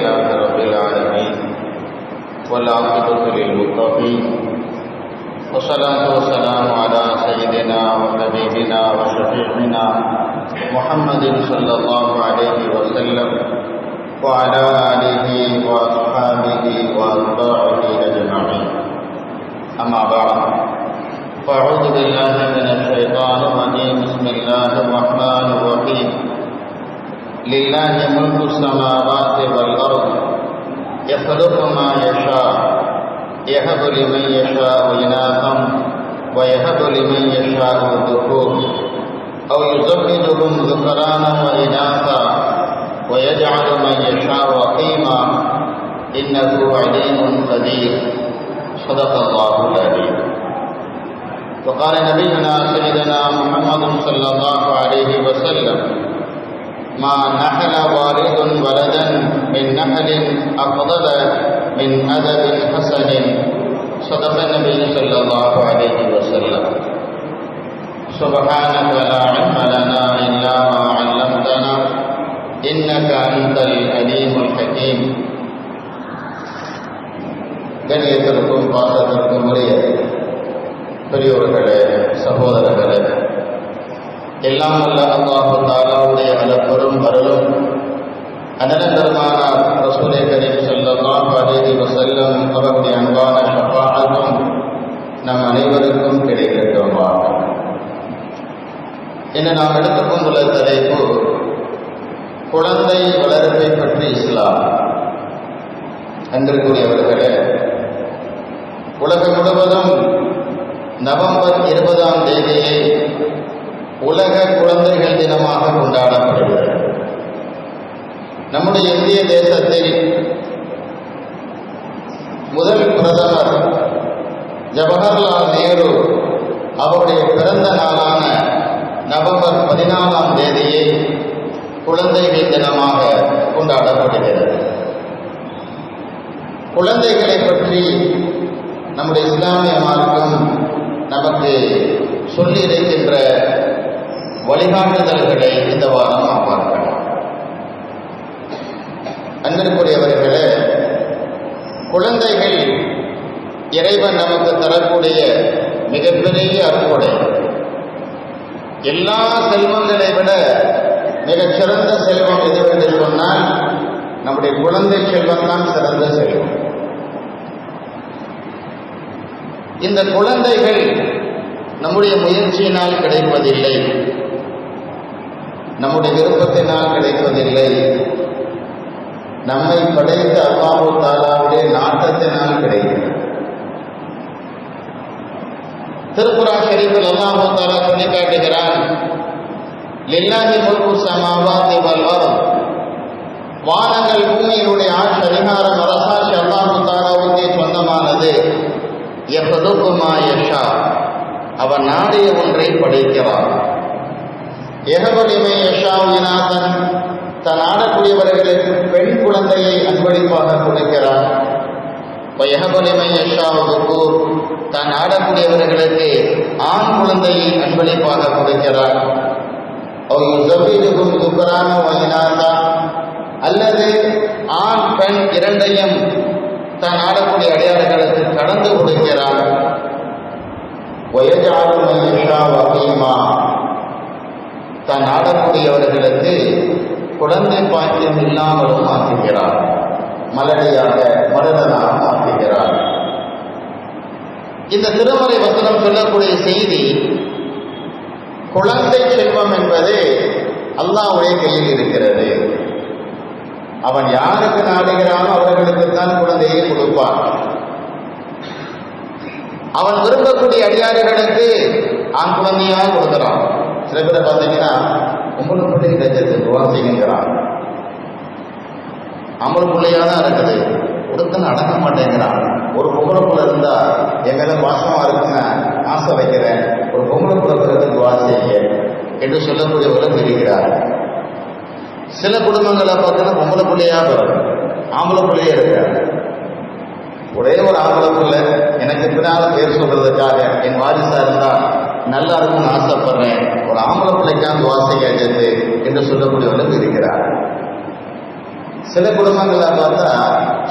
لله رب العالمين والعاقبة للمتقين والصلاة والسلام على سيدنا وحبيبنا وشفيعنا محمد صلى الله عليه وسلم وعلى آله وأصحابه وأتباعه أجمعين. أما بعد، فأعوذ بالله من الشيطان الرجيم. بسم الله الرحمن الرحيم. لله ملك السماوات والأرض يخلق ما يشاء يهب لمن يشاء إناثا ويهب لمن يشاء الذكور أو يزوجهم ذكرانا وإناثا ويجعل من يشاء عقيما إنه عليم قدير. صدق الله العظيم. وقال نبينا سيدنا محمد صلى الله عليه وسلم: ما نحل والد ولدا من نحل أفضل من أدب حسن. صدق النبي صلى الله عليه وسلم. سبحانك لا علم لنا إلا ما علمتنا إنك أنت العليم الحكيم. கண்ணியத்திற்கும் பாசத்திற்கும் உரிய பெரியோர்களே, சகோதரர்களே, எல்லாம் வல்ல அல்லாஹ் தஆலாவுடைய அளப்பெரும் அருளும் அனந்தரமான ரசூலே கரீம் ஸல்லல்லாஹு அலைஹி வஸல்லம் அவருடைய அன்பான ஷஃபாஅத்தும் நம் அனைவருக்கும் கிடைக்கட்டுமாக. இன்று நாம் எடுத்துக்கொண்டுள்ள தலைப்பு குழந்தை வளர்ப்பை பற்றி இஸ்லாம். அன்பிற்குரியவர்களே, உலகம் முழுவதும் நவம்பர் 20ஆம் தேதியை உலக குழந்தைகள் தினமாக கொண்டாடப்படுகிறது. நம்முடைய இந்திய தேசத்தில் முதல் பிரதமர் ஜவஹர்லால் நேரு அவருடைய பிறந்த நாளான நவம்பர் 14ஆம் தேதியை குழந்தைகள் தினமாக கொண்டாடப்படுகிறது. குழந்தைகளை பற்றி நம்முடைய இஸ்லாமிய மார்க்கம் நமக்கு சொல்லி இருக்கின்ற வழிகாட்டுதல்களை இந்த வாரம் நாம் பார்க்கலாம். அன்பிற்குரியவர்களே, குழந்தைகள் இறைவன் நமக்கு தரக்கூடிய மிகப்பெரிய அருள்கொடை. எல்லா செல்வங்களை விட மிகச்சிறந்த செல்வம் எதுவென்று சொன்னால் நம்முடைய குழந்தை செல்வம் தான் சிறந்த செல்வம். இந்த குழந்தைகள் நம்முடைய முயற்சியினால் கிடைப்பதில்லை, நம்முடைய விருப்பத்தினால் கிடைப்பதில்லை, நம்மை படைத்த அல்லாஹ் தஆலாவுடைய நாட்டத்தினால் கிடைக்கிறது. திருக்குர்ஆன் ஷரீஃபில் அல்லாஹ் தஆலா சொல்லி காட்டுகிறான்: லில்லாஹி முல்கு ஸமாவாதி வல் அர்த். வானங்கள் பூமியினுடைய ஆட்சி அதிகாரம் அரசாட்சி அல்லாஹ் தஆலாவுக்கே சொந்தமானது. யஹ்லுகு மா யஷா. அவன் நாடிய ஒன்றை படைக்கிறான். யஹபு லிமன் யஷா இனாதன். தன் ஆடக்கூடியவர்களுக்கு பெண் குழந்தையை அன்பளிப்பாக கொடுக்கிறான். வயஹபு லிமன் யஷா துக்கூர். தன் ஆடக்கூடியவர்களுக்கு ஆண் குழந்தையை அன்பளிப்பாக கொடுக்கிறான். அவ் யுஸவ்விஜுஹும் துக்ரானா வ இனாதா. அல்லது ஆண் பெண் இரண்டையும் தன் ஆடக்கூடிய அடியார்களுக்கு கடந்து கொடுக்கிறான். வயஜஅலு மன் யஷா வகீமா. தன் ஆடக்கூடியவர்களுக்கு குழந்தை பாக்கியம் இல்லாமலும் ஆக்குகிறார், மலடியாக மலடனாக ஆக்குகிறார். இந்த திருமறை வசனம் சொல்லக்கூடிய செய்தி, குழந்தை செல்வம் என்பது அல்லாஹ்வுடைய கையில் இருக்கிறது. அவன் யாருக்கு நாடுகிறானோ அவர்களுக்கு தான் குழந்தையை கொடுப்பான். அவன் விரும்பக்கூடிய அடியார்களுக்கு ஆண் குழந்தையாக கொடுக்கிறான். சில பேரை பார்த்தீங்கன்னா உங்களுக்கு பிள்ளை கிடைச்சது துவா செய்கிறான், அமல் பிள்ளையாக தான் இருக்குது, கொடுத்துன்னு அடங்க மாட்டேங்கிறான். ஒரு பொம்பளை புள்ள இருந்தா என் மேல பாசமா இருக்குன்னு ஆசை வைக்கிறேன், ஒரு பொம்பளை புள்ள பிறகு துவா செய்ய என்று சொல்லக்கூடியவர்களும் இருக்கிறார். சில குடும்பங்களை பார்த்தீங்கன்னா பொம்பளை பிள்ளையா பிறகு ஆம்பளை பிள்ளையே இருக்காரு. ஒரே ஒரு ஆம்பளை பிள்ளை எனக்கு பின்னால் பேர் சொல்றதுக்காக என் வாரிசா இருந்தா நல்லா இருக்கும்னு ஆசைப்படுறேன், ஒரு ஆம்பளை பிள்ளைக்கான துவா செய்ய என்று சொல்லக்கூடியவர்களும் இருக்கிறார். சில குடும்பங்கள்ல பார்த்தா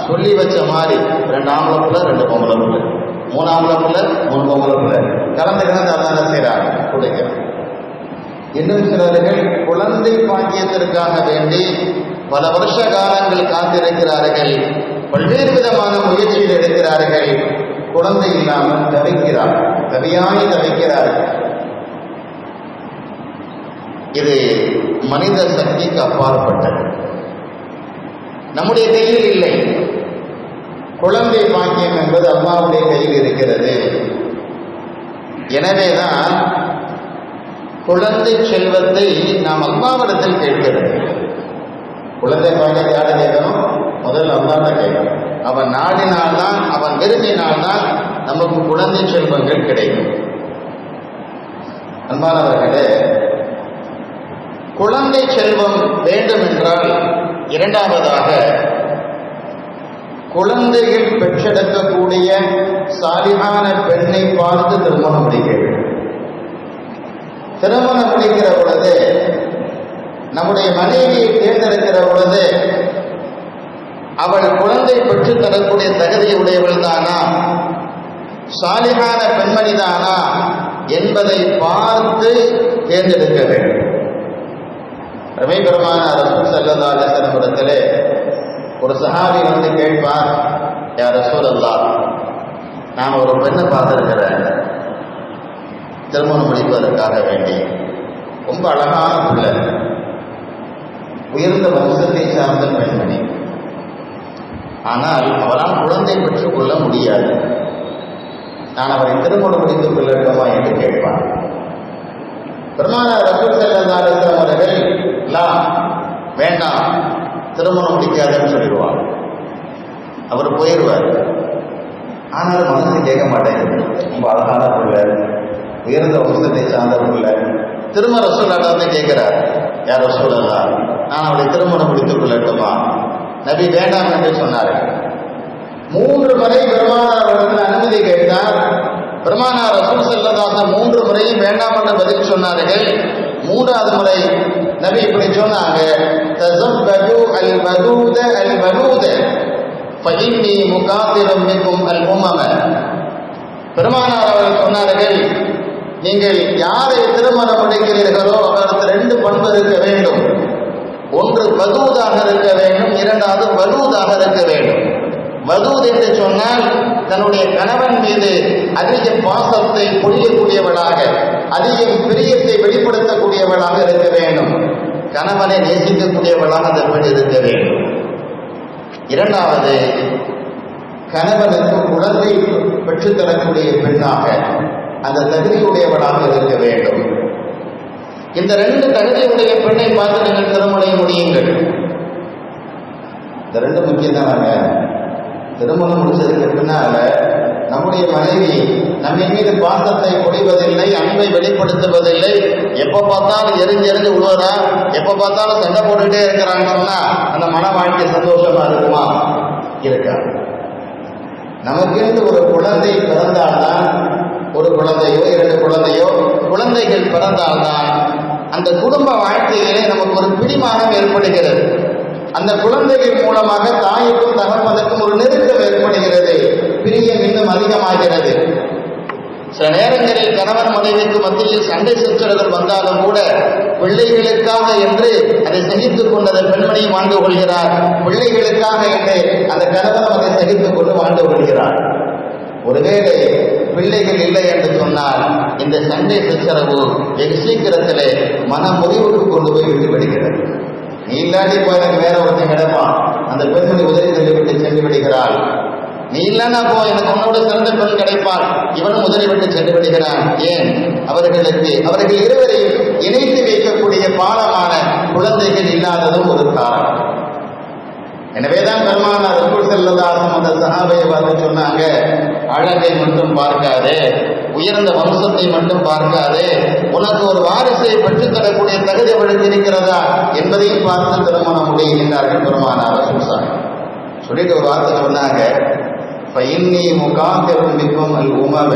சொல்லி வச்ச மாதிரி 2 ஆம்பளை பிள்ளை 2 பொம்பளை பிள்ளை, 3 ஆம்பளை பிள்ளை 3 பொம்பளை பிள்ளை கலந்து அதான செய்கிறாங்க கொடுக்கிறாங்க. இன்னும் சிலர்கள் குழந்தை பாக்கியத்திற்காக வேண்டி பல வருஷ காலங்கள் காத்திருக்கிறார்கள், பல்வேறு விதமான முயற்சிகள் எடுக்கிறார்கள், குழந்தை இல்லாமல் தவிக்கிறார்கள், தவியாய் தவிக்கிறார்கள். இது மனித சக்திக்கு அப்பாற்பட்டது, நம்முடைய கையில் இல்லை. குழந்தை பாக்கியம் என்பது அல்லாஹ்வுடைய கையில் இருக்கிறது. எனவேதான் குழந்தை செல்வத்தை நாம் அல்லாஹ்விடத்தில் கேட்கிறது. குழந்தை பாக்கியத்தை யாரை கேட்கணும்? முதல் அல்லாஹ்வை கேட்கணும். அவன் நாடினால்தான், அவன் விரும்பினால்தான் நமக்கு குழந்தை செல்வங்கள் கிடைக்கும். அன்பானவர்களே, குழந்தை செல்வம் வேண்டும் என்றால் இரண்டாவதாக குழந்தைகள் பெற்றெடுக்கக்கூடிய சாலிஹான பெண்ணை பார்த்து திருமணம் முடிக்க வேண்டும். திருமணம் முடிக்கிற பொழுது, நம்முடைய மனைவியை தேர்ந்தெடுக்கிற பொழுது அவள் குழந்தை பெற்று தரக்கூடிய தகுதி உடையவள் தானா, சாலிஹான பெண்மணி தானா என்பதை பார்த்து தேர்ந்தெடுக்க வேண்டும். பெருமான ரசூல் ஸல்லல்லாஹு அலைஹி வஸல்லம் இடத்திலே ஒரு சஹாபி வந்து கேட்பார், யா ரசூலல்லாஹ், நான் ஒரு பெண்ணை பார்த்திருக்கிறேன் திருமணம் முடிப்பதற்காக வேண்டி, ரொம்ப அழகான பிள்ளை, உயர்ந்த வம்சத்தை சார்ந்த பெண்மணி, ஆனால் அவரால் குழந்தை பெற்றுக் கொள்ள முடியாது, நான் அவரை திருமணம் முடித்துக் கொள்ளட்டுமா என்று கேட்பார். பெருமான ரசூல் ஸல்லல்லாஹு அலைஹி வஸல்லம் அவர்கள் வேண்டாம் திருமணம் முடிக்காதுன்னு சொல்லிடுவார். அவர் போயிடுவார். ஆனாலும் மனசு கேட்க மாட்டேங்குது, ரொம்ப அழகான பிள்ளை, உயர்ந்த வம்சத்தை சார்ந்த பிள்ளை. திரும்ப ரசூலுல்லாஹ் வந்து கேட்கிறார், யார் ரசூலல்லாஹ், நான் அவளை திருமணம் முடித்துக் கொள்ளட்டுமா? நபி வேண்டாம் என்று சொன்னார்கள். 3 முறை பெருமானார் அவர்கள் அனுமதி கேட்டார். பெருமானார் ரசூல் ஸல்லல்லாஹு அலைஹி வஸல்லம் 3 முறையும் வேண்டாம் என்று பதில் சொன்னார்கள். 3வது முறை நபி இப்படி சொன்னாங்க, தஸவ்வஜு அல்-வதூத அல்-வலூத ஃபஇன்னி முகாத்திரும் பிக்கும் அல்-உமம. பெருமானார் அவர்கள் சொன்னார்கள், நீங்கள் யாரை திருமணம் முடிக்கிறீர்களோ அவருக்கு 2 பண்பு இருக்க வேண்டும். ஒன்று வதூதாக இருக்க வேண்டும், 2வது வலூதாக இருக்க வேண்டும். வதூத் என்று சொன்னால் தன்னுடைய கணவன் மீது அதிக பாசத்தை பொழியக்கூடியவளாக, அதிக பிரியத்தை வெளிப்படுத்தக்கூடியவளாக இருக்க வேண்டும். கணவனை நேசிக்கக்கூடியவளாக அந்த பெண் இருக்க வேண்டும். 2வது, கணவனுக்கு குழந்தை பெற்றுத்தரக்கூடிய பெண்ணாக அந்த தகுதியுடையவளாக இருக்க வேண்டும். இந்த 2 தகுதியுடைய பெண்ணை பார்த்து நீங்கள் திருமணம் முடியுங்கள். இந்த 2 முக்கியதானாங்க. திருமணம் முடிச்சதுக்கு பின்னால நம்முடைய மனைவி நம்ம மீது பாசத்தை பொழிவதில்லை, அன்பை வெளிப்படுத்துவதில்லை, எப்ப பார்த்தாலும் எரிஞ்சு விழுவதா, எப்ப பார்த்தாலும் சண்டை போட்டுட்டே இருக்கிறான்னு சொன்னா அந்த மன வாழ்க்கை சந்தோஷமா இருக்குமா? இருக்காது. நமக்கு ஒரு குழந்தை பிறந்தால்தான், ஒரு குழந்தையோ 2 குழந்தையோ குழந்தைகள் பிறந்தால்தான் அந்த குடும்ப வாழ்க்கையிலே நமக்கு ஒரு பிடிமானம் ஏற்படுகிறது. அந்த குழந்தைகள் மூலமாக தாய்க்கும் தகப்பனுக்கும் ஒரு நெருக்கம் ஏற்படுகிறது, பிரியம் இன்னும் அதிகமாகிறது. சில நேரங்களில் கணவன் மனைவிக்கு மத்தியில் சண்டை சச்சரவுகள் வந்தாலும் கூட பிள்ளைகளுக்காக என்று அதை சகித்துக் கொண்டு அந்த பெண்மணியும் வாழ்ந்து கொள்கிறார், பிள்ளைகளுக்காக என்று அந்த கணவனும் அதை சகித்துக் கொண்டு வாழ்ந்து கொள்கிறார். ஒருவேளை பிள்ளைகள் இல்லை என்று சொன்னால் இந்த சண்டை சச்சரவு வெகு சீக்கிரத்திலே மன முறிவுக்கு கொண்டு போய் விட்டு விடுகிறது. நீ இல்லாட்டி போய் எனக்கு வேற ஒருத்தன் கிடைப்பான், அந்த பெண்மணி உதவி தள்ளிவிட்டு சென்று விடுகிறாள். நீ இல்லைன்னா போ, எனக்கு உன்னோட சிறந்த பெண் கிடைப்பாள், இவனும் உதறிவிட்டு சென்று விடுகிறான். ஏன்? அவர்கள் இருவரையும் இணைத்து வைக்கக்கூடிய பாலமான குழந்தைகள் இல்லாததும் ஒரு காரணம். எனவேதான் பெருமானார் ரசூல் ஸல்லல்லாஹு அலைஹி வஸல்லம் அந்த சஹாபியை பார்த்து சொன்னாங்க, அழகை மட்டும் பார்க்காதே, உயர்ந்த வம்சத்தை மட்டும் பார்க்காதே, உனக்கு ஒரு வாரிசை பெற்றுத்தரக்கூடிய தகுதி அவளுக்கு இருக்கிறதா என்பதையும் பார்த்து திருமணம் முடியும் என்றார்கள் பெருமானார் ரசூல் ஸல்லல்லாஹு அலைஹி வஸல்லம். சொல்லிட்டு ஒரு வார்த்தை சொன்னாங்க, ஃபஇன்னி முகாத்திரும் பிக்கும் அல்-உமம.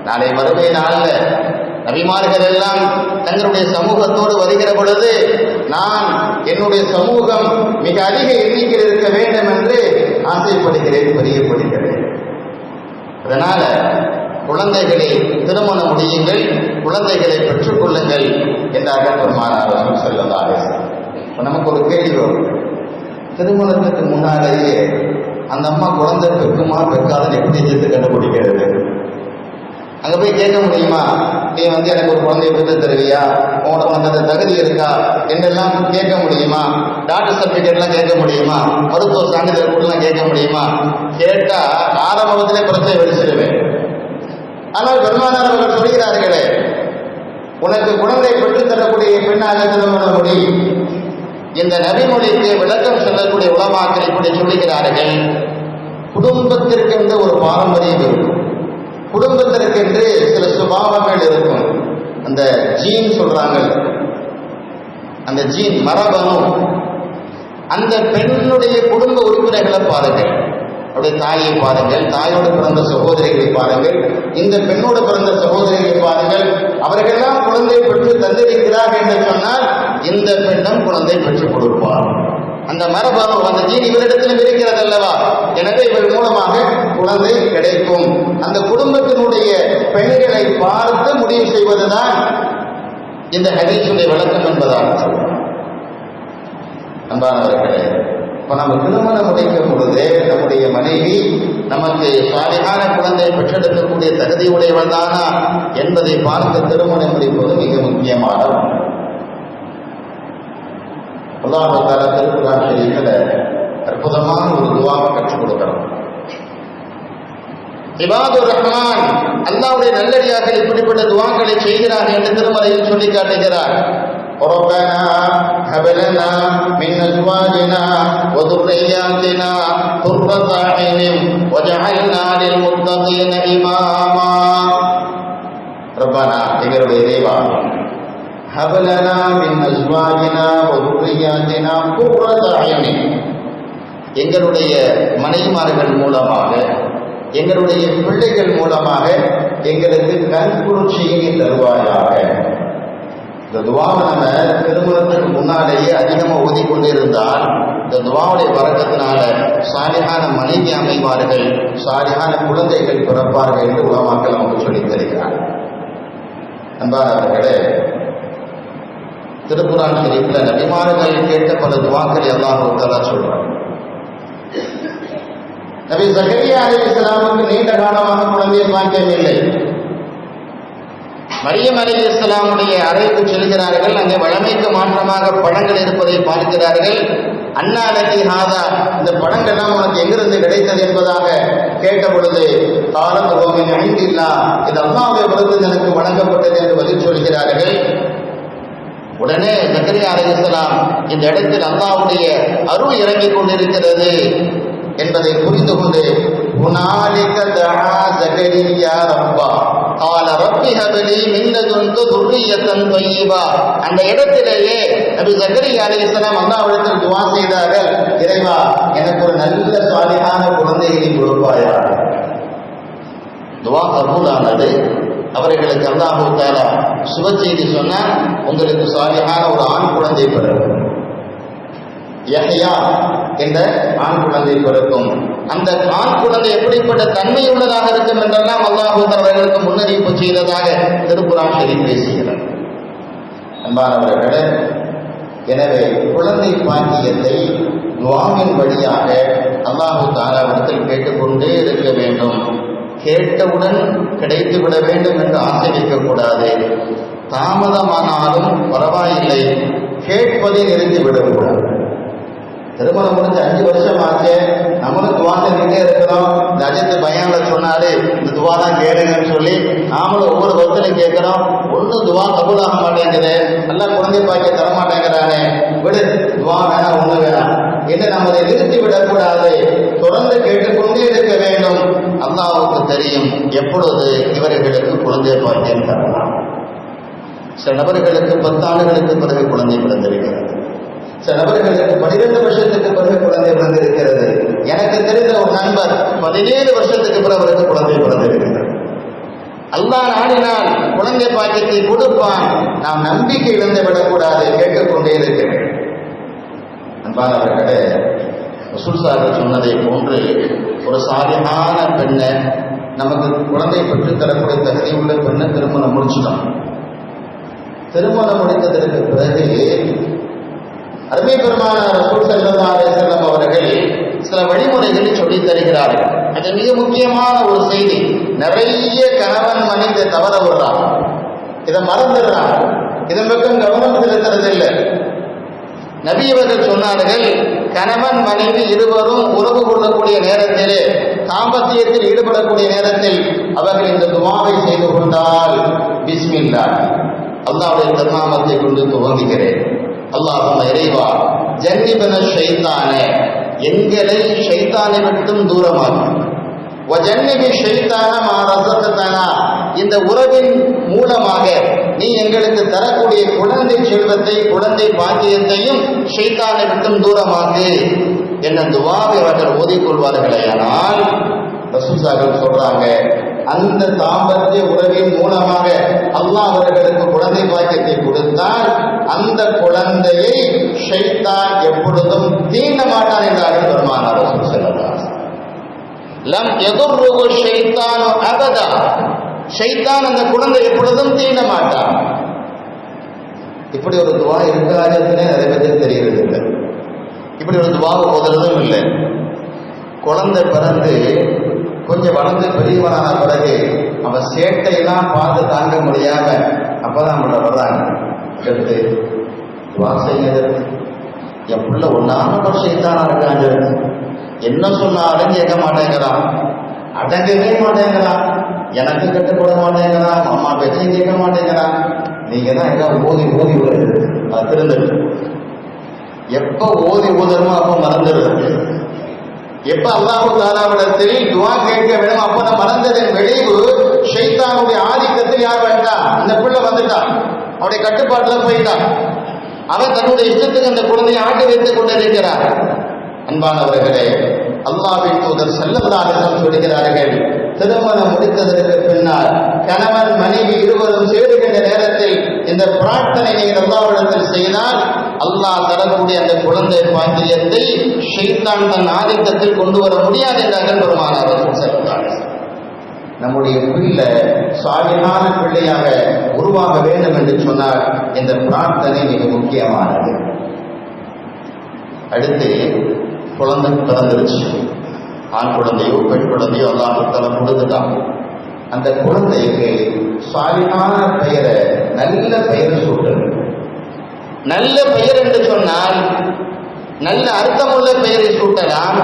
நாளை மறுமை நாளில் நபிமார்கள் எல்லாம் தங்களுடைய சமூகத்தோடு வருகிற பொழுது நான் என்னுடைய சமூகம் மிக அதிக எண்ணிக்கையில் இருக்க வேண்டும் என்று ஆசைப்படுகிறேன், பிரியப்படுகிறேன். அதனால குழந்தைகளை திருமணம் முடியுங்கள், குழந்தைகளை பெற்றுக் கொள்ளுங்கள் என்றார்கள் பெருமானார் ஸல்லல்லாஹு அலைஹி வஸல்லம். நமக்கு ஒரு கேள்வி வரும், திருமணத்துக்கு முன்னாலேயே அந்த அம்மா குழந்தை பெக்குமா பெக்காதன்னு எப்படி சேர்த்து கண்டுபிடிக்கிறது? அங்க போய் கேட்க முடியுமா, நீ எனக்கு ஒரு குழந்தைய பெற்று தருவியா, உனக்கு அந்த தகுதி இருக்கா என்றெல்லாம் கேட்க முடியுமா? டாக்டர் சர்டிபிகேட்லாம் கேட்க முடியுமா? மருத்துவ சான்றிதழ் கூடலாம் கேட்க முடியுமா? கேட்டா ஆரம்பத்திலே பிரச்சனை வெடிச்சிருவேன். ஆனால் பெருமானார் அவர்கள் சொல்கிறார்களே, உனக்கு குழந்தை பெற்றுத் தரக்கூடிய பெண்ணாக திருமணம் முடி. இந்த நபிமொழிக்கு விளக்கம் சொல்லக்கூடிய உலமாக்கள் இப்படி சொல்லுகிறார்கள், குடும்பத்திற்கென்று ஒரு பாரம்பரியம் இருக்கும், குடும்பத்திற்கென்று சில சுபாவங்கள் இருக்கும். அந்த ஜீன் சொல்றாங்க, அந்த ஜீன் மரபணு. அந்த பெண்ணுடைய குடும்ப உறுப்பினர்களை பாருங்கள், அவருடைய தாயை பாருங்கள், தாயோடு பிறந்த சகோதரிகளை பாருங்கள், இந்த பெண்ணோடு பிறந்த சகோதரிகளை பாருங்கள். அவர்களெல்லாம் குழந்தை பெற்று தந்திருக்கிறார்கள் என்று சொன்னால் இந்த பெண்ணும் குழந்தை பெற்றுக் கொடுப்பார். அந்த மரபணு, அந்த ஜீன் இவரிடத்திலும் இருக்கிறது அல்லவா, எனவே இவர் மூலமாக குழந்தை கிடைக்கும். அந்த குடும்பத்தினுடைய பெண்களை பார்த்து முடிவு செய்வதுதான் இந்த ஹதீஸுடைய விளக்கம் என்பதாக சொல்றோம். அன்பானவர்களே, இப்ப நம்ம திருமணம் முடிக்கும் பொழுது நம்முடைய மனைவி நமக்கு சாலிகான குழந்தை பெற்றெடுக்கக்கூடிய தகுதியுடையவள் தானா என்பதை பார்த்து திருமணம் முடிப்பது மிக முக்கியமானது. அல்லாஹ் தஆலா திருக்குர்ஆன் ஷரீஃபில் அற்புதமான ஒரு துஆவை கற்றுக் கொடுக்கிறோம். இபாதுர் ரஹ்மான், அல்லாஹ்வுடைய நல்லடியார்கள் இப்படிப்பட்ட துஆக்களை செய்கிறார்கள் என்று திருமறையில் சொல்லி காட்டுகிறார். ரப்பனா ஹப் லனா மின் அஸ்வாஜினா வ துர்ரிய்யாத்தினா குர்ரத அய்னின் வஜஅல்னா லில் முத்தகீன இமாமா. ரப்பனா, எங்களுடைய இறைவா, ஹப் லனா மின் அஸ்வாஜினா வ துர்ரிய்யாத்தினா குர்ரத அய்னின், எங்களுடைய மனைவிமார்கள் மூலமாக, எங்களுடைய பிள்ளைகள் மூலமாக எங்களுக்கு கண்குளிர்ச்சியை தருவாயாக. இந்த துவாவை நம்ம திருமணத்துக்கு முன்னாலேயே அதிகமாக ஓதிக்கொண்டு இருந்தால் இந்த துவாவுடைய பரக்கத்தினால சாலிகான மனைவி அமைவார்கள், சாலிகான குழந்தைகள் பிறப்பார்கள் என்று உலமாக்கள் நமக்கு சொல்லித் தருகிறார். அன்பானவர்களே, திருக்குர்ஆன் ஷரீஃபில் நபிமார்கள் கேட்ட பல துவாக்களை அல்லாஹ் தஆலா சொல்றார். நபி ஜக்கரியா அலைஹிஸ்ஸலாமுக்கு நீண்ட காலமாக குழந்தை பாக்கியம் இல்லை. மரியம் அலைஹிஸ்ஸலாமுடைய அறைக்கு செல்கிறார்கள். அங்கே வழமைக்கு மாற்றமாக பழங்கள் இருப்பதை பார்க்கிறார்கள். அண்ணா லகி ஹாதா, இந்த பழங்கள்லாம் உனக்கு எங்கிருந்து கிடைத்தது என்பதாக கேட்ட பொழுது காலத் ஹுவ மின் இன்டில்லாஹ், இது அல்லாஹ்வுடைய புறத்தில் எனக்கு வழங்கப்பட்டது என்று பதில் சொல்கிறார்கள். உடனே ஜக்கரியா அலைஹிஸ்ஸலாம் இந்த இடத்தில் அல்லாஹ்வுடைய அருள் இறங்கிக் கொண்டிருக்கிறது என்பதை புரிந்து கொண்டு ஹுனாலிக தஆ ஜக்கரியா ரப்பா قال رب هب لي من لدنك ذرية طيبة, அந்த இடத்திலேயே நபி ஜக்கரியா அலைஹிஸ்ஸலாம் அல்லாஹ்விடத்தில் துஆ செய்தார்கள், இறைவா எனக்கு ஒரு நல்ல சாலிஹான குழந்தையை கொடுப்பாயாக. துஆ கபூலானது. அவர்களுக்கு அல்லாஹ் தஆலா சுப செய்தி சொன்னார், உங்களுக்கு சாலிஹான ஒரு ஆண் குழந்தை பிறக்கும், யஹ்யா என்ற ஆண் குழந்தை பிறக்கும். அந்த ஆண் குழந்தை எப்படிப்பட்ட தன்மை உள்ளதாக இருக்கும் என்றெல்லாம் அல்லாஹ் அவர்களுக்கு முன்னறிவிப்பு செய்ததாக திருக்குர்ஆன் ஷரீஃப் பேசுகிறார். அன்பானவர்களே, எனவே குழந்தை பாக்கியத்தை துஆவின் வழியாக அல்லாஹ் தஆலாவிடத்தில் கேட்டுக்கொண்டே இருக்க வேண்டும். கேட்டவுடன் கிடைத்துவிட வேண்டும் என்று ஆசை வைக்கக்கூடாது. தாமதமானாலும் பரவாயில்லை, கேட்பதை நிறுத்திவிடக்கூடாது. திருமணம் முடிஞ்சு 5 வருஷம் ஆச்சு, நம்மளும் துவா செஞ்சுட்டே இருக்கிறோம். இந்த அஜித் பையன்ல சொன்னாரு இந்த துவா தான் கேளுங்கன்னு சொல்லி நாமளும் ஒவ்வொரு வருஷத்தையும் கேட்கிறோம். ஒன்றும் துவா கபூலாக மாட்டேங்குது, நல்லா குழந்தை பாக்கிய தர மாட்டேங்கிறானே, விடு துவா வேணாம் ஒண்ணு வேணாம் என்று நம்ம அதை நிறுத்தி விடக்கூடாது. தொடர்ந்து கேட்டுக்கொண்டே இருக்க வேண்டும். அல்லாஹ்வுக்கு தெரியும் எப்பொழுது இவர்களுக்கு குழந்தை பாக்கியம் தரலாம். சில நபர்களுக்கு 10 ஆண்டுகளுக்கு பிறகு குழந்தை பிறந்திருக்கிறது, சில நபர்களுக்கு 12 வருஷத்துக்கு பிறகு குழந்தை பிறந்திருக்கிறது. எனக்கு தெரிந்த ஒரு நண்பர் 17 வருஷத்துக்கு பிறகு அவருக்கு குழந்தை பிறந்திருக்கிறது. அல்லாஹ் நாடினால் குழந்தை பாக்கியத்தை கொடுப்பான். நாம் நம்பிக்கை இழந்து விடக்கூடாது, கேட்டுக்கொண்டே இருக்கிறேன். அன்பானவர்களே, ரசூல் ஸல்லல்லாஹு சொன்னதை போன்று ஒரு சாலிஹான பெண்ணை, நமக்கு குழந்தை பெற்றுத் தரக்கூடிய தகுதி உள்ள பெண்ணை திருமணம் முடிச்சிட்டோம். திருமணம் முடித்ததற்கு பிறகு அருமை பெருமான ரசூல் ஸல்லல்லாஹு அலைஹி வஸல்லம் அவர்கள் சில வழிமுறைகளை சொல்லித் தருகிறார்கள். அது மிக முக்கியமான ஒரு செய்தி. நிறைய கணவன் மனைவி தவற விடுறாங்க, இதை மறந்துடுறாங்க, இதன் பக்கம் கவனம் செலுத்துறதில்லை. நபி அவர்கள் சொன்னார்கள், கணவன் மனைவி இருவரும் உறவு கொள்ளக்கூடிய நேரத்திலே, தாம்பத்தியத்தில் ஈடுபடக்கூடிய நேரத்தில் அவர்கள் இந்த துஆவை செய்து கொண்டால், பிஸ்மில்லாஹ், அல்லாஹ்வுடைய திருநாமத்தை கொண்டு துவங்குகிறேன். அல்லாஹும்ம இறைவா ஜன்னிபன ஷைத்தானே, எங்களை ஷைத்தானை விட்டும் தூரமாக்கும். வஜன்னிபி ஷைத்தான மா ரஸக்தனா, இந்த உறவின் மூலமாக நீ எங்களுக்கு தரக்கூடிய குழந்தை செல்வத்தை, குழந்தை பாக்கியத்தையும் ஷைத்தானை விட்டும் தூரமாக்கு என்ன துஆவை அவர்கள் ஓதிக்கொள்வார்களே. ஆனால் ரசூல் ஸல்லல்லாஹு சொல்றாங்க, அந்த தாம்பத்திய உறவின் மூலமாக அல்லாஹ் அவர்களுக்கு குழந்தை பாக்கியத்தை கொடுத்தால் அந்த குழந்தையை ஷைத்தான் எப்பொழுதும் தீண்ட மாட்டான் என்றார்கள் பெருமானார் ரசூல் ஸல்லல்லாஹு அலைஹி வஸல்லம். லம் யதுர்ருஹு ஷைத்தானு அபதா, ஷைத்தான் அந்த குழந்தை எப்பொழுதும் தீண்ட மாட்டான். இப்படி ஒரு துஆ இருக்காதுன்னு நிறைய பேருக்கு தெரிகிறது இல்லை. இப்படி ஒரு துஆ ஓதுறதும் இல்லை. குழந்தை பிறந்து கொஞ்சம் வளர்ந்து பெரியவனான பிறகு அவன் சேட்டையெல்லாம் பார்த்து தாங்க முடியாம அப்பதான் நம்மள வர்றாங்க, எடுத்து துஆ செய்யுது, என் புள்ள ஒன்னாம ஒரு ஷைத்தானா இருக்காங்க, என்ன சொன்னாலும் கேட்க மாட்டேங்கிறான், அடங்கவே மாட்டேங்கிறான், எனக்கு கட்டுப்பட மாட்டேங்கிறான், அம்மா பேச்சையும் கேட்க மாட்டேங்கிறான். நீங்க தான் எல்லாம் ஓதி ஓதி வருது, அது திருந்துட்டு எப்ப ஓதி ஊதணுமோ அப்ப மறந்துடுறது. எப்ப அல்லாஹு தஆலாவிடத்தில் துஆ கேட்க வேணும் அப்ப நான் மறந்ததன் விளைவு ஷைத்தானுடைய ஆதிக்கத்தில் யார் வேண்டாம், அந்த பிள்ளை வந்துட்டான், அவனுடைய கட்டுப்பாட்டுல போயிட்டான், அவன் தன்னுடைய இஷ்டத்துக்கு அந்த குழந்தையை ஆட்டி வைத்துக் கொண்டிருக்கிறார். அன்பானவர்களே, அல்லாஹ்வின் தூதர் ஸல்லல்லாஹு அலைஹி வஸல்லம் சொல்கிறார்கள், திருமணம் முடித்ததற்கு பின்னால் கணவன் மனைவி இருவரும் சேருகின்ற நேரத்தில் இந்த பிரார்த்தனை நீங்கள் அல்லாஹ்விடத்தில் செய்தால் அல்லாஹ் தரக்கூடிய அந்த குழந்தை பாக்கியத்தை ஷைத்தான் தன் ஆதிக்கத்தில் கொண்டு வர முடியாது என்றார்கள் பெருமானார் ரசூல் ஸல்லல்லாஹு அலைஹி வஸல்லம். நம்முடைய பிள்ளை சாலிஹான பிள்ளையாக உருவாக வேண்டும் என்று சொன்னால் இந்த பிரார்த்தனை மிக முக்கியமானது. அடுத்து குழந்தை பிறந்துருச்சு, ஆண் குழந்தையோ பெண் குழந்தையோ அல்லாஹ் தஆலா கொடுத்துட்டான். அந்த குழந்தைக்கு சாலிஹான பெயரை, நல்ல பெயரை சூட்டணும். நல்ல பெயர் என்று சொன்னால் நல்ல அர்த்தமுள்ள பெயரை சூட்டலாம்.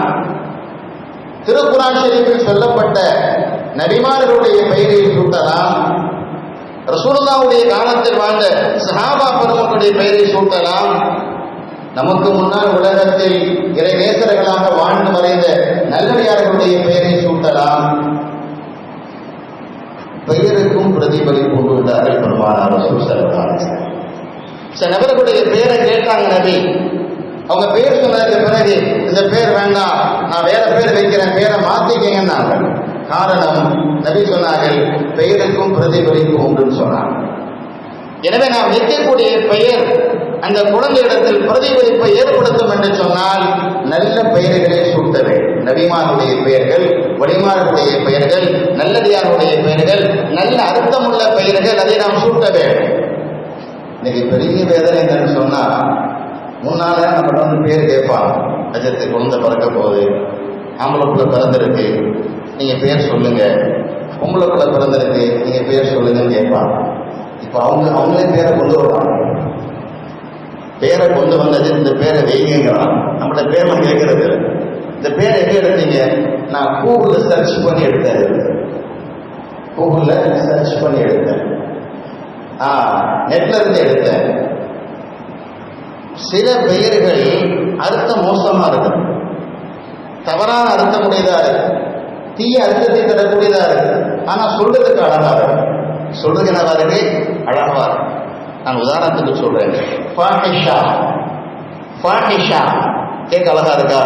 திருக்குர்ஆன் ஷரீஃபில் சொல்லப்பட்ட நபிமார்களுடைய பெயரை சூட்டலாம். ரசூலுல்லாஹ்வுடைய காலத்தில் வாழ்ந்த சஹாபா பெருமக்களுடைய பெயரை சூட்டலாம். நமக்கு முன்னால் உலகத்தில் இறைநேசர்களாக வாழ்ந்து மறைந்த நல்லடியார்களுடைய பெயரை சூட்டலாம். பெயருக்கும் பிரதிபலிப்பு கொண்டு விட்டார்கள் பெருமானார் ரசூல் ஸல்லல்லாஹு அலைஹி வஸல்லம். சில நபர்களுடைய பெயரை கேட்டாங்க நபி, அவங்க பேர் சொன்னதுக்கு பிறகு இந்த பேர் வேண்டாம், நான் வேற பேர் வைக்கிறேன், பேரை மாத்திக்கங்கன்னாங்க. காரணம், நபி சொன்னார்கள் பெயருக்கும் பிரதிபலிப்பு உண்டுன்னு சொன்னாங்க. எனவே நாம் வைக்கக்கூடிய பெயர் அந்த குழந்தையிடத்தில் பிரதிபலிப்பை ஏற்படுத்தும் என்று சொன்னால் நல்ல பெயர்களை சூட்ட வேண்டும். நபிமாருடைய பெயர்கள், வலிமாருடைய பெயர்கள், நல்லடியாருடைய பெயர்கள், நல்ல அர்த்தமுள்ள பெயர்கள், அதை நாம் சூட்ட வேண்டும். இன்னைக்கு பெரிய வேதனை என்னன்னு சொன்னா, முன்னால நம்ம வந்து பேர் கேட்பான், அஜத்து குழந்தை பிறக்க போகுது, ஆம்பளை பிள்ளை பிறந்திருக்கு, நீங்க பேர் சொல்லுங்க, பொம்பளை பிள்ளை பிறந்திருக்கு, நீங்க பேர் சொல்லுங்கன்னு கேட்பான். இப்போ அவங்களே பேரை கொண்டு வருவாங்க. பேரை கொண்டு வந்தது, இந்த பேரை வைங்கிறான். நம்மளோட பேரை கேட்கறது, இந்த பேரை எங்க எடுத்தீங்க? நான் கூகுளில் சர்ச் பண்ணி எடுத்தேன். கூகுளில் சர்ச் பண்ணி எடுத்தேன், நெட்ல இருந்து எடுத்தேன். சில பெயர்கள் அர்த்தம் மோசமா இருக்கு, தவறான அர்த்தம் உடையதா இருக்கு, தீய அர்த்தத்தை தரக்கூடியதா இருக்கு. ஆனா சொல்றதுக்கு அழகா இருக்கு, சொல்றதுக்கு என்னவா இருக்கு? அழகா இருக்கு. நான் உதாரணத்துக்கு சொல்றேன், ஃபாஹிஷா. ஃபாஹிஷா கேட்க அழகா இருக்கா?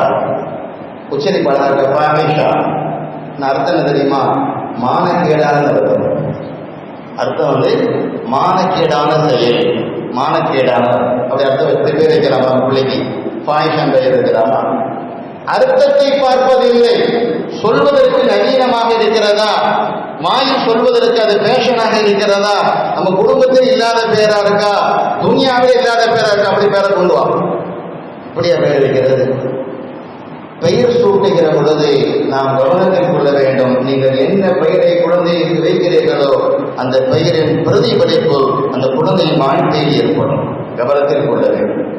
உச்சரிப்பு அழகா இருக்கா? ஃபாஹிஷா அர்த்தம் என்ன தெரியுமா? மானக்கேடான அர்த்தம். அர்த்தம் வந்து மானக்கேடான செயல், மானக்கேடான, அப்படி அர்த்தம் எத்தனை பேர் வைக்கலாமா பிள்ளைக்கு? பாய்ஷன் பெயர் இருக்கிறாமா? அர்த்தத்தை பார்ப்பதில்லை, சொல்வதற்கு நவீனமாக இருக்கிறதா, மாயம் சொல்வதற்கு அது பேஷனாக இருக்கிறதா, நம்ம குடும்பத்தில் இல்லாத பேரா இருக்கா, துனியாவே இல்லாத பேரா இருக்கா, அப்படி பேரை கொண்டு வா. இப்படியா பெயர் வைக்கிறது? பெயர் சூட்டுகிற பொழுது நாம் கவனத்தில் கொள்ள வேண்டும். நீங்கள் என்ன பெயரை குழந்தைக்கு வைக்கிறீர்களோ அந்த பெயரின் பிரதிபலிப்பு அந்த குழந்தையின் வாழ்க்கையில் ஏற்படும். கவனத்தில் கொள்ள வேண்டும்.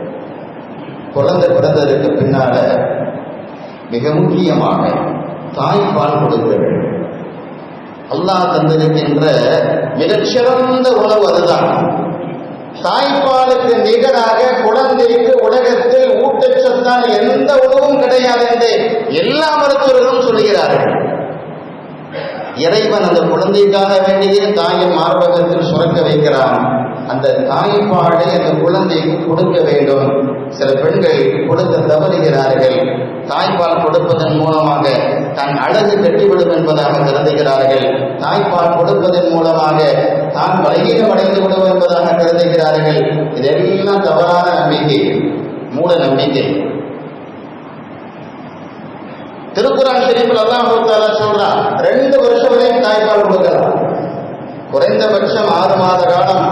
குழந்தை பிறந்ததற்கு பின்னால மிக முக்கியமாக தாய்ப்பால் கொடுக்க வேண்டும். அல்லாஹ் தந்திருக்கின்ற மிகச்சிறந்த உணவு அதுதான். தாய்ப்பாலுக்கு நிகராக குழந்தைக்கு உலகத்தில் ஊட்டச்சத்தால் எந்த உணவும் கிடையாது என்று எல்லா மருத்துவர்களும் சொல்கிறார்கள். இறைவன் அந்த குழந்தைக்காக வேண்டிய தாயின் மார்பகத்தில் சுரக்க வைக்கிறான். அந்த தாய்ப்பாலை அந்த குழந்தைக்கு கொடுக்க வேண்டும். சில பெண்கள் கொடுக்க தவறுகிறார்கள். தாய்ப்பால் கொடுப்பதன் மூலமாக தன் அழகு கட்டிவிடும் என்பதாக கருதுகிறார்கள். தாய்ப்பால் கொடுப்பதன் மூலமாக தான் பலகீனம் அடைந்து விடும் என்பதாக கருதுகிறார்கள். இதெல்லாம் தவறான நம்பிக்கை, மூட நம்பிக்கை. திருக்குர்ஆன் ஷரீஃபில் அல்லாஹ் தஆலா சொல்றான், 2 வருஷம் வரையும் தாய்ப்பால் கொடுக்கலாம். குறைந்தபட்சம் 6 மாத காலம்,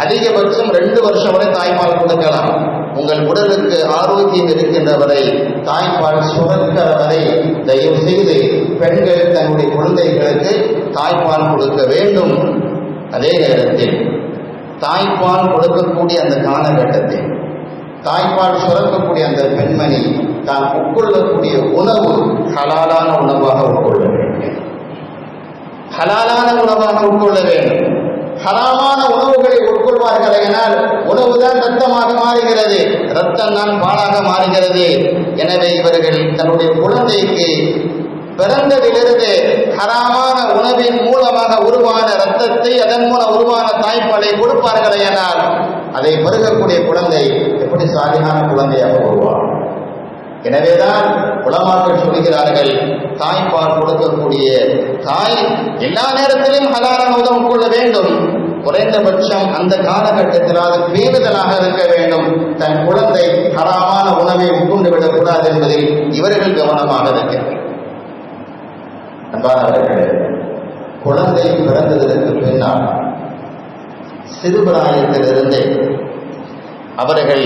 அதிகபட்சம் 2 வருஷம் வரை தாய்ப்பால் கொடுக்கலாம். உங்கள் உடலுக்கு ஆரோக்கியம் இருக்கின்ற வரை, தாய்ப்பால் சுரக்கிற வரை தயவு செய்து பெண்கள் தன்னுடைய குழந்தைகளுக்கு தாய்ப்பால் கொடுக்க வேண்டும். அதே நேரத்தில் தாய்ப்பால் கொடுக்கக்கூடிய அந்த காலகட்டத்தில் தாய்ப்பால் சுரக்கக்கூடிய அந்த பெண்மணி தான் உட்கொள்ளக்கூடிய உணவு ஹலாலான உணவாக உட்கொள்ள வேண்டும். ஹலாலான உணவாக உட்கொள்ள வேண்டும். ஹராமான உணவுகளை உட்கொள்வார்களேனால் உணவுதான் ரத்தமாக மாறுகிறது, ரத்தம் தான் பாலாக மாறுகிறது. எனவே இவர்கள் தன்னுடைய குழந்தைக்கு பிறந்ததிலிருந்து ஹராமான உணவின் மூலமாக உருவான ரத்தத்தை, அதன் மூலம் உருவான தாய்ப்பாலை கொடுப்பார்களேனால் அதை பருகக்கூடிய குழந்தை எப்படி சாலிகான குழந்தையாக உருவாகும். எனவேதான் உலமாக்கள் சொல்கிறார்கள், தாய்ப்பால் கொடுக்கக்கூடிய தாய் எல்லா நேரத்திலும் ஹலாலான உணவு உட்கொள்ள வேண்டும். குறைந்தபட்சம் அந்த காலகட்டத்திலாவது பேணுதலாக இருக்க வேண்டும். தன் குழந்தை ஹராமான உணவை உட்கொண்டு விடக்கூடாது என்பதில் இவர்கள் கவனமாக இருக்கிறார்கள். அன்பானவர்களே, குழந்தை பிறந்ததற்கு பின்னால் சிறுபிராயத்திலிருந்து அவர்கள்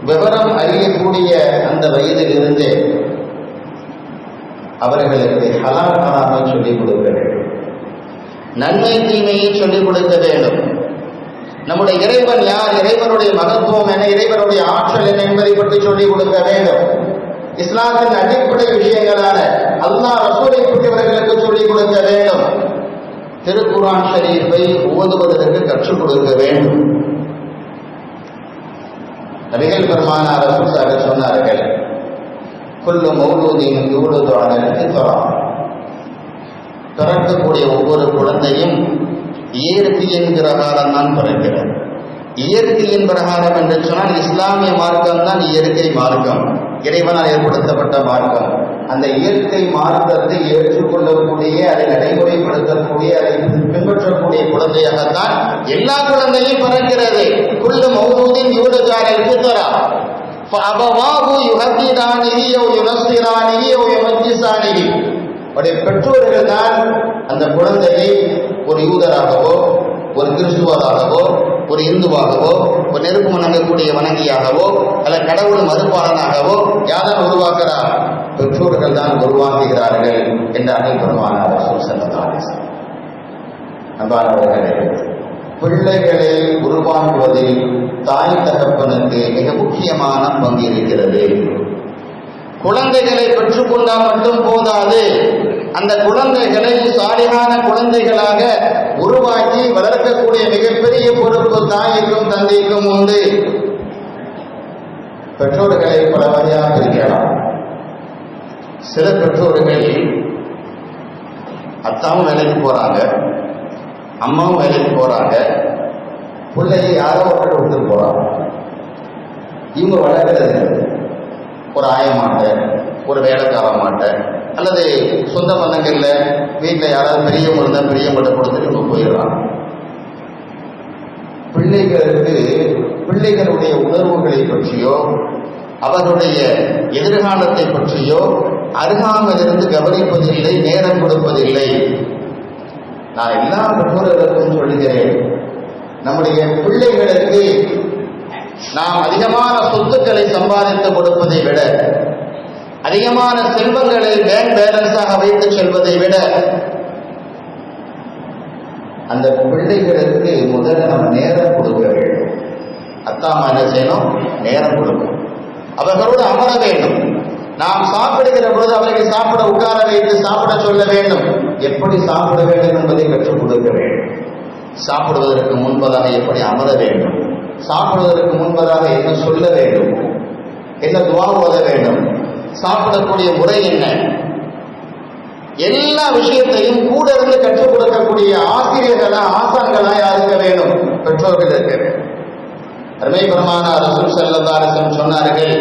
விவரம் அறியக்கூடிய அந்த வயதிலிருந்து அவர்களுக்கு ஹலால் ஹராமை சொல்லிக் கொடுக்க வேண்டும். நன்மை தீமையை சொல்லிக் கொடுக்க வேண்டும். நம்முடைய இறைவன் யார், இறைவனுடைய மகத்துவம் என்ன, இறைவனுடைய ஆற்றல் என்ன என்பதை பற்றி சொல்லிக் கொடுக்க வேண்டும். இஸ்லாத்தின் அடிப்படை விஷயங்களான அல்லாஹ் ரசூலை பற்றியவர்களுக்கு சொல்லிக் கொடுக்க வேண்டும். திருக்குர்ஆன் ஷரீஃபை ஓதுவதற்கு கற்றுக் கொடுக்க வேண்டும். நபிகள் பெருமானார் ரசூலுல்லாஹி சொன்னார்கள், குல்லு மௌலூதின் யூலது அலல் ஃபித்ரா, பிறக்கக்கூடிய ஒவ்வொரு குழந்தையும் இயற்கையின் பிரகாரம் தான் பிறக்கிறது. இயற்கையின் பிரகாரம் என்று சொன்னால் இஸ்லாமிய மார்க்கம் தான் இயற்கை மார்க்கம், இறைவனால் ஏற்படுத்தப்பட்ட மார்க்கம். அந்த இயற்கை மார்க்கத்தை ஏற்றுக்கொள்ளக்கூடிய, அதை நடைமுறைப்படுத்தக்கூடிய, அதை பின்பற்றக்கூடிய குழந்தையாகத்தான் எல்லா குழந்தையும் பிறக்கிறது. குல்லு மௌலூதின் யூலது அலல் ஃபித்ரா ஃபஅபவாஹு யுஹத்திரானிஹி அவ் யுனஸ்ஸிரானிஹி அவ் யுமஜ்ஜிசானிஹி. அவருடைய பெற்றோர்கள் தான் அந்த குழந்தையை ஒரு யூதராகவோ, ஒரு கிறிஸ்துவராகவோ, ஒரு இந்துவாகவோ, ஒரு நெருப்பு வணங்கக்கூடிய வணங்கியாகவோ, அல்ல கடவுள் மறுப்பாளனாகவோ யாரும் உருவாக்குறார், பெற்றோர்கள் தான் உருவாக்குகிறார்கள் என்றார்கள் பெருமானார் ரசூல் ஸல்லல்லாஹு அலைஹி வஸல்லம். அன்பானவர்களே, பிள்ளைகளை உருவாக்குவதில் தாய் தகப்பனுக்கு மிக முக்கியமான பங்கு இருக்கிறது. குழந்தைகளை பெற்றுக்கொண்டால் மட்டும் போதாது, அந்த குழந்தைகளை சாலிகான குழந்தைகளாக உருவாக்கி வளர்க்கக்கூடிய மிகப்பெரிய பொறுப்பு தாய்க்கும் தந்தைக்கும் உண்டு. பெற்றோர்களை பல வகையாக பிரிக்கலாம். சில பெற்றோர்கள் அத்தாவும் வேலைக்கு போறாங்க, அம்மாவும் வேலைக்கு போறாங்க, பிள்ளையை யாரோ ஒருத்தர் கொடுத்துட்டு போறாங்க. இவங்க வளர்க்கிறது ஒரு ஆயமாட்ட, ஒரு வேலைக்காரமாட்ட, அல்லது சொந்த பந்தங்கள்ல வீட்டில் யாராவது பெரியவங்க இருந்தால் பெரியவங்கள்ட்ட கொடுத்துட்டு இவங்க போயிடுறாங்க. பிள்ளைகளுடைய உணர்வுகளை பற்றியோ அவருடைய எதிர்காலத்தை பற்றியோ அருகாமையிலிருந்து கவனிப்பதில்லை, நேரம் கொடுப்பதில்லை. நான் எல்லா பெற்றோர்களுக்கும் சொல்கிறேன், நம்முடைய பிள்ளைகளுக்கு நாம் அதிகமான சொத்துக்களை சம்பாதித்து கொடுப்பதை விட, அதிகமான செல்வங்களை பேங்க் பேலன்ஸாக வைத்து செல்வதை விட, அந்த பிள்ளைகளுக்கு முதல்ல நம்ம நேரம் கொடுக்க வேண்டும். அத்தாமா என்ன செய்யணும்? நேரம் கொடுக்கணும். அவர்களோடு அமர வேண்டும். நாம் சாப்பிடுகிற பொழுது அவர்கள் சாப்பிட உட்கார வைத்து சாப்பிட சொல்ல வேண்டும். எப்படி சாப்பிட வேண்டும் என்பதை கற்றுக் கொடுக்க வேண்டும். சாப்பிடுவதற்கு முன்பதாக எப்படி அமர வேண்டும், சாப்பிடுவதற்கு முன்பதாக என்ன சொல்ல வேண்டும், என்ன துவா ஓத வேண்டும், சாப்பிடக்கூடிய முறை என்ன, எல்லா விஷயத்தையும் கூட இருந்து கற்றுக் கொடுக்கக்கூடிய ஆசிரியர்களா ஆசான்களா இருக்க வேண்டும். பெற்றோர்கள் இருக்க வேண்டும். அருமை பெருமானார் ரசூல் ஸல்லல்லாஹு அலைஹி வஸல்லம் சொன்னார்கள்,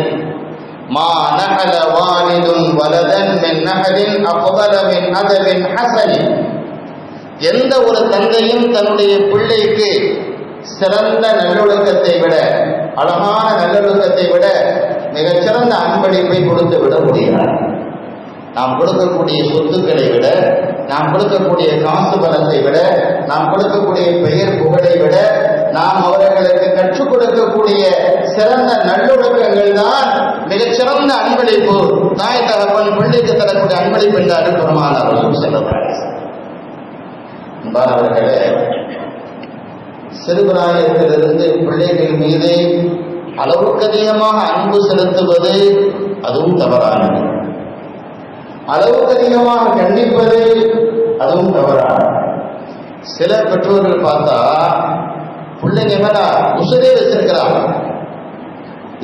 மா நஹல வாலிதுன் வலதன் மின் நஹலின் அஃதல மின் அதபின் ஹஸன். எந்த ஒரு தந்தையும் தன்னுடைய பிள்ளைக்கு சிறந்த நல்லொழுக்கத்தை விட, அழகான நல்லொழுக்கத்தை விட மிகச்சிறந்த அன்பளிப்பை கொடுத்து விட முடியாது. நாம் கொடுக்கக்கூடிய சொத்துக்களை விட, நாம் கொடுக்கக்கூடிய காசு பலத்தை விட, நாம் கொடுக்கக்கூடிய பெயர் புகழை விட, நாம் அவர்களுக்கு கற்றுக் கொடுக்கக்கூடிய சிறந்த நல்லொழுக்கங்கள் தான் மிகச்சிறந்த அன்பளிப்பு. தாய் தகப்பன் பிள்ளைக்கு தரக்கூடிய அன்பளிப்பு என்று பெருமானார் ரசூல் ஸல்லல்லாஹு அலைஹி வஸல்லம். அவர்களே, சிறுபிராயத்திலிருந்து பிள்ளைகள் மீது அளவுக்கு அதிகமாக அன்பு செலுத்துவது அதுவும் தவறானது. அளவுக்கு அதிகமாக கண்டிப்பது அதுவும் தவறானது. சில பெற்றோர்கள் பார்த்தா பிள்ளைங்க மேல உசுரே வச்சிருக்கிறாங்க.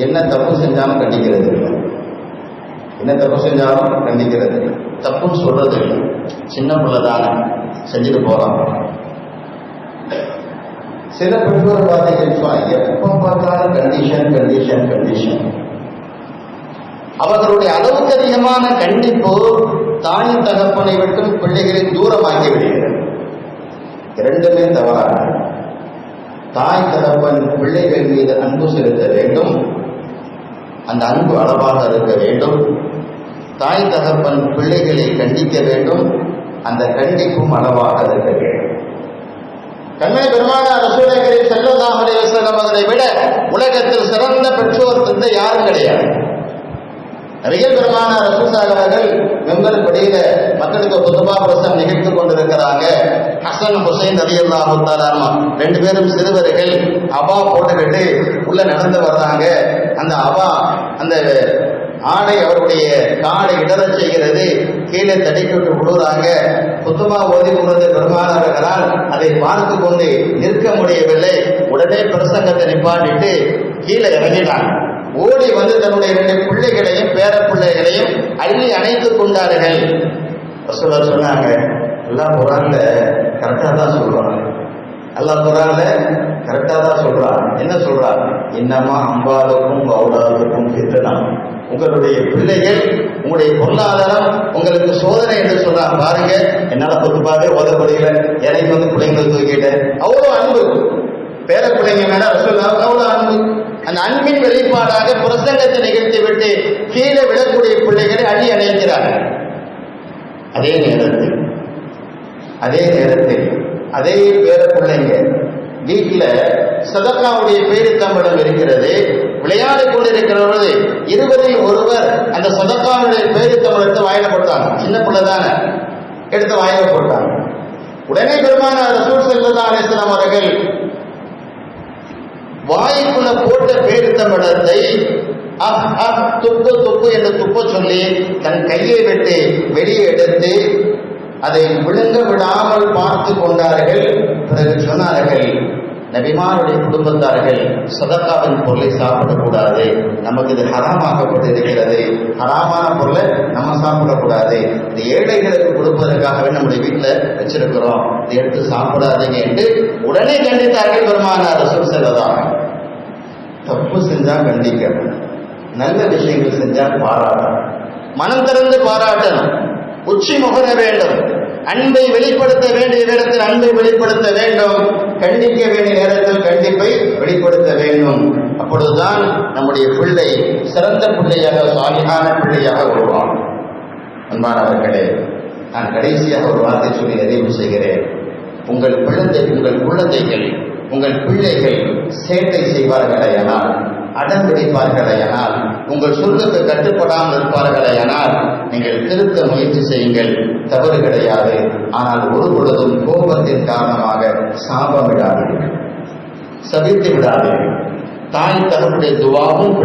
என்ன தப்பு செஞ்சாலும் கண்டிக்கிறது இல்லை, என்ன தப்பு செஞ்சாலும் கண்டிக்கிறது இல்லை, தப்புன்னு சொல்றது இல்லை. சின்ன பிள்ளை தானே செஞ்சுட்டு போறான். சில பெற்றோர் பார்த்தீங்கன்னா எப்ப பார்த்தாலும் கண்டிஷன் கண்டிஷன் கண்டிஷன். அவர்களுடைய அளவுக்கு அதிகமான கண்டிப்பு தாய் தகப்பனை விட்டும் பிள்ளைகளை தூரமாக்கி விடுகிறது. இரண்டுமே தவறாக. தாய் தகப்பன் பிள்ளைகள் மீது அன்பு செலுத்த வேண்டும். அந்த அன்பு அளவாக இருக்க வேண்டும். தாய் தகப்பன் பிள்ளைகளை கண்டிக்க வேண்டும். அந்த கண்டிப்பும் அளவாக இருக்க வேண்டும். கண்மணி பெருமானார் ரசூல் கரீம் ஸல்லல்லாஹு அலைஹி வஸல்லம் அவர்களை விட உலகத்தில் சிறந்த பெற்றோர் தந்தை யாரும் கிடையாது. நபிகள் பெருமானார் ரசூல் அவர்கள் மெம்பர் படியில மக்களுக்கு குதுபா பிரசங்கம் நிகழ்த்து கொண்டிருக்கிறாங்க. ஹசன் ஹுசைன் ரலியல்லாஹு தஆலா ரெண்டு பேரும் சிறுவர்கள் அபா போட்டுக்கிட்டு உள்ள நடந்து வர்றாங்க. அந்த அபா அந்த ஆடை அவருடைய காலை இடறச் செய்கிறது. கீழே தடிக்கிட்டு விடுறாங்க. குத்துமா ஓதி கொண்டு பெருமானார்களால் அதை பார்த்து கொண்டு நிற்க முடியவில்லை. உடனே பிரசங்கத்தை நிப்பாட்டிட்டு கீழே இறங்கினாங்க. ஓடி வந்து தன்னுடைய 2 பிள்ளைகளையும் பேர பிள்ளைகளையும் அள்ளி அணைத்துக் கொண்டார்கள். ரசூலுல்லாஹ் சொன்னாங்க, அல்லாஹ் குர்ஆன்ல கரெக்டா தான் சொல்றாங்க. அல்லாஹ் குர்ஆன்ல கரெக்டா தான் சொல்றான். என்ன சொல்றான்? இன்னமா அம்பாலுக்கும் அவுலாதுக்கும் ஃபித்னா. உங்களுடைய பிள்ளைகள், உங்களுடைய பொருளாதாரம் உங்களுக்கு சோதனை என்று சொல்றான். பாருங்க, என்னால பொதுப்பாவே ஓத முடியல, எனக்கு வந்து பிள்ளைங்களை தூக்கிட்டேன். அவ்வளவு அன்பு பேர பிள்ளைங்க மேல ரசூலுல்லாஹ் அவ்வளவு அன்பு. அந்த அன்பின் வெளிப்பாடாக பிரசங்கத்தை நிகழ்த்தி விட்டு கீழே விடக்கூடிய பிள்ளைகளை அள்ளி அணைக்கிறார்கள். அதே நேரத்தில் அதே பேர பிள்ளைங்க வீட்டில் சதக்காவுடைய பேரித்தம்பளம் இருக்கிறது. விளையாடி கொண்டிருக்கிறவர்கள் 20இல் ஒருவர் அந்த சதக்காவுடைய பேரித்தம்பளத்தை வாயில போட்டாங்க. சின்ன பிள்ளை தானே, எடுத்து வாயில போட்டாங்க. உடனே பெருமானார் ரசூல் ஸல்லல்லாஹு அலைஹி வஸல்லம் அவர்கள் வாய்க்குள்ள போட்ட பேரித்தம்பளத்தை துப்பு துப்பு என்று துப்ப சொல்லி தன் கையை விட்டு வெளியே எடுத்து அதை விழுங்க விடாமல் பார்த்து கொண்டார்கள். பிறகு சொன்னார்கள், நபிமாருடைய குடும்பத்தார்கள் சதக்காவின் பொருளை சாப்பிடக்கூடாது, நமக்கு இது ஹராமாக்கப்பட்டிருக்கிறது, ஹராமான பொருளை நம்ம சாப்பிடக்கூடாது, இது ஏழைகளுக்கு கொடுப்பதற்காகவே நம்முடைய வீட்டில் வச்சிருக்கிறோம், இதை எடுத்து சாப்பிடாதீங்க என்று உடனே கண்டித்தார்கள் பெருமானார் ரசூல் ஸல்லல்லாஹு அலைஹி வஸல்லம். தப்பு செஞ்சா கண்டிக்கணும், நல்ல விஷயங்கள் செஞ்சா பாராட்டணும், மனம் திறந்து பாராட்டணும், உச்சி முகர வேண்டும். அன்பை வெளிப்படுத்த வேண்டிய நேரத்தில் அன்பை வெளிப்படுத்த வேண்டும், கண்டிக்க வேண்டிய நேரத்தில் கண்டிப்பை வெளிப்படுத்த வேண்டும். அப்பொழுதுதான் நம்முடைய பிள்ளை சிறந்த பிள்ளையாக, சாலிஹான பிள்ளையாக வருவான். அன்பானவர்களே, நான் கடைசியாக ஒரு வார்த்தை சொல்லி நிறைவு செய்கிறேன். உங்கள் குழந்தைகள், உங்கள் பிள்ளைகள் சேட்டை செய்வார்களேயானால், அடம் பிடிப்பார்களேயானால், உங்கள் சொல்லுக்கு கட்டுப்படாமல் இருப்பார்களேயானால், நீங்கள் திருத்த முயற்சி செய்யுங்கள், தவறு கிடையாது. ஆனால் ஒரு பொழுதும் கோபத்தின் காரணமாக சாபமிடாதீர்கள், சபித்து விடாதீர்கள். தாய் தகப்புடைய துவாவும்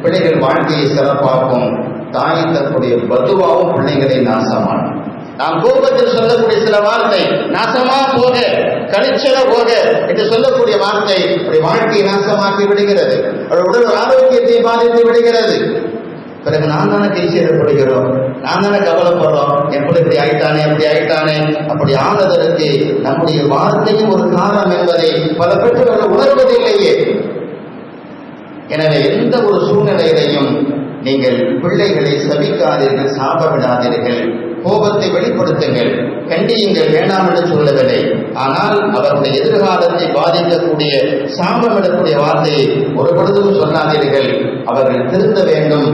பிள்ளைகள் வாழ்க்கையை சிறப்பாக்கும். தாய் தகப்புடைய பதுவாவும் பிள்ளைகளை நாசமான். நாம் கோபத்தில் சொல்லக்கூடிய சில வார்த்தை, நாசமா போக, கழிச்சல போக என்று சொல்லக்கூடிய வார்த்தை வாழ்க்கையை நாசமாக்கி விடுகிறது, உடல் ஆரோக்கியத்தை பாதித்து விடுகிறது. பிறகு நாம் தானே கை சேதப்படுகிறோம், நாம் தானே கவலைப்படுறோம், எப்படி இப்படி ஆயிட்டானே. அப்படி ஆனதற்கு நம்முடைய வார்த்தையும் ஒரு காரணம் என்பதை பல பெற்றோர்கள் உணர்வதில்லையே. எனவே எந்த ஒரு சூழ்நிலையிலையும் நீங்கள் பிள்ளைகளை சபிக்காதீர்கள், சாபமிடாதீர்கள், கோபத்தை வெளிப்படுத்துங்கள், கண்டியுங்கள், வேண்டாம் என்று சொல்லவில்லை. ஆனால் அவருடைய எதிர்காலத்தை பாதிக்கக்கூடிய சாபமிடக்கூடிய வார்த்தையை ஒரு பொழுதும் சொல்லாதீர்கள். அவர்கள் திருத்த வேண்டும்,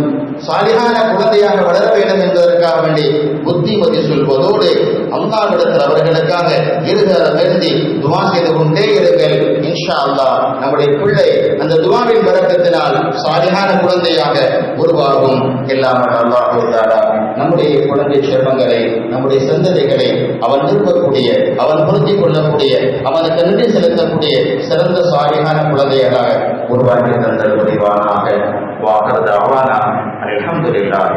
சாலிஹான குழந்தையாக வளர வேண்டும் என்பதற்காக வேண்டி புத்திமதி சொல்வதோடு அல்லாஹ்விடத்தில் அவர்களுக்காக இருதரம் வேண்டி துவா செய்து கொண்டே இருங்கள். இன்ஷா அல்லாஹ் நம்முடைய பிள்ளை அந்த துவாவின் பரக்கத்தினால் சாலிஹான குழந்தையாக உருவாகும். இல்லாமல் அல்லாஹ் தஆலா நம்முடைய குழந்தை செல்வங்களை, நம்முடைய சந்ததிகளை அவன் விரும்பக்கூடிய, அவன் பொருத்திக் கொள்ளக்கூடிய, அவனுக்கு நன்றி செலுத்தக்கூடிய சிறந்த சாலிஹான குழந்தைகளாக உருவாக்கி தந்தல் புரிவானாக. வாஹர் தஅவானா அல்ஹம்துலில்லாஹ்.